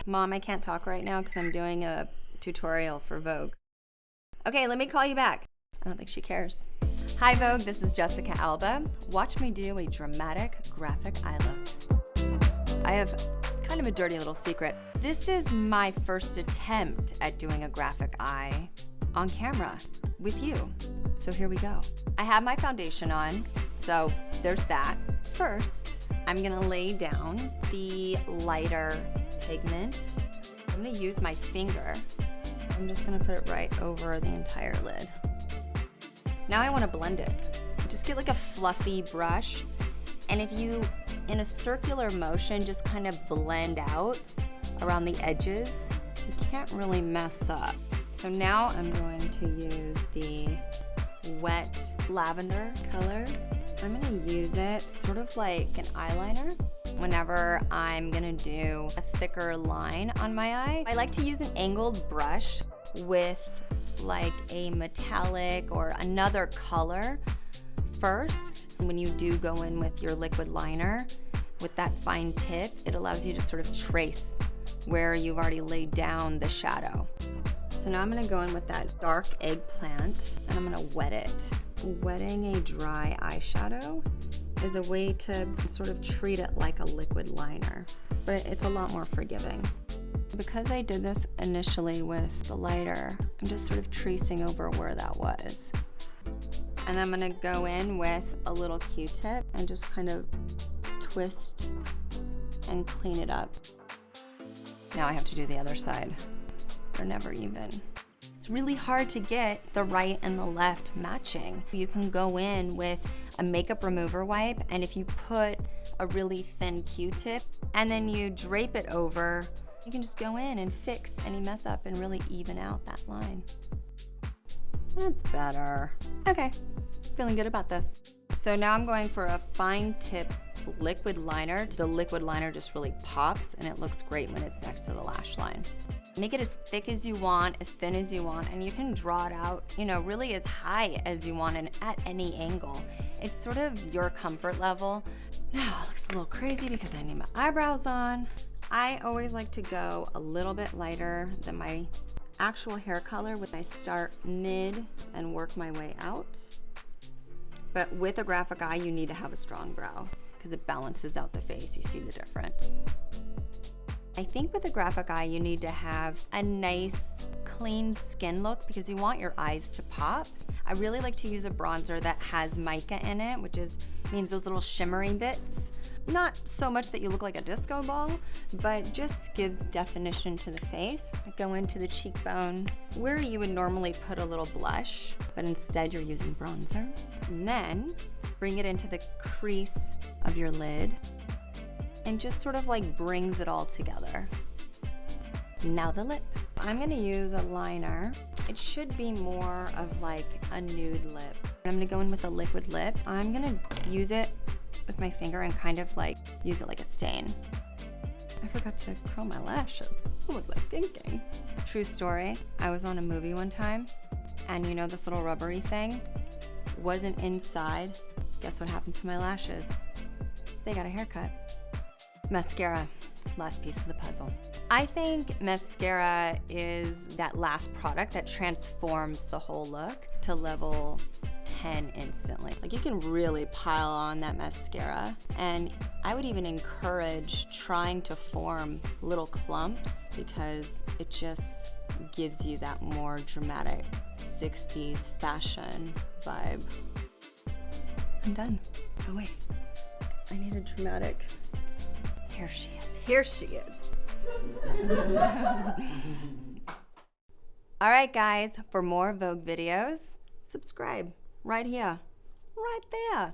Mom, I can't talk right now because I'm doing a tutorial for Vogue. Okay, let me call you back. I don't think she cares. Hi Vogue, this is Jessica Alba. Watch me do a dramatic graphic eye look. I have kind of a dirty little secret. This is my first attempt at doing a graphic eye on camera with you. So here we go. I have my foundation on, so there's that. First, I'm gonna lay down the lighter pigment. I'm gonna use my finger. I'm just gonna put it right over the entire lid. Now I wanna blend it. Just get like a fluffy brush, and if you, in a circular motion, just kind of blend out around the edges, you can't really mess up. So now I'm going to use the wet lavender color. I'm gonna use it sort of like an eyeliner whenever I'm gonna do a thicker line on my eye. I like to use an angled brush with like a metallic or another color first. When you do go in with your liquid liner, with that fine tip, it allows you to sort of trace where you've already laid down the shadow. So now I'm gonna go in with that dark eggplant and I'm gonna wet it. Wetting a dry eyeshadow is a way to sort of treat it like a liquid liner, but it's a lot more forgiving. Because I did this initially with the lighter, I'm just sort of tracing over where that was. And I'm gonna go in with a little Q-tip and just kind of twist and clean it up. Now I have to do the other side. They're never even. It's really hard to get the right and the left matching. You can go in with a makeup remover wipe, and if you put a really thin Q-tip and then you drape it over, you can just go in and fix any mess up and really even out that line. That's better. Okay, feeling good about this. So now I'm going for a fine tip liquid liner. The liquid liner just really pops and it looks great when it's next to the lash line. Make it as thick as you want, as thin as you want, and you can draw it out, you know, really as high as you want and at any angle. It's sort of your comfort level. Now it looks a little crazy because I need my eyebrows on. I always like to go a little bit lighter than my actual hair color when I start mid and work my way out. But with a graphic eye, you need to have a strong brow because it balances out the face. You see the difference. I think with a graphic eye, you need to have a nice, clean skin look because you want your eyes to pop. I really like to use a bronzer that has mica in it, which means those little shimmery bits. Not so much that you look like a disco ball, but just gives definition to the face. Go into the cheekbones where you would normally put a little blush, but instead you're using bronzer. And then bring it into the crease of your lid and just sort of like brings it all together. Now the lip. I'm gonna use a liner. It should be more of like a nude lip. I'm gonna go in with a liquid lip. I'm gonna use it with my finger and kind of like use it like a stain. I forgot to curl my lashes. What was I thinking? True story, I was on a movie one time and you know this little rubbery thing wasn't inside. Guess what happened to my lashes? They got a haircut. Mascara, last piece of the puzzle. I think mascara is that last product that transforms the whole look to level 10 instantly. Like you can really pile on that mascara, and I would even encourage trying to form little clumps because it just gives you that more dramatic 60s fashion vibe. I'm done. Oh wait, I need a dramatic. Here she is. Here she is. All right, guys, for more Vogue videos, subscribe right here, right there.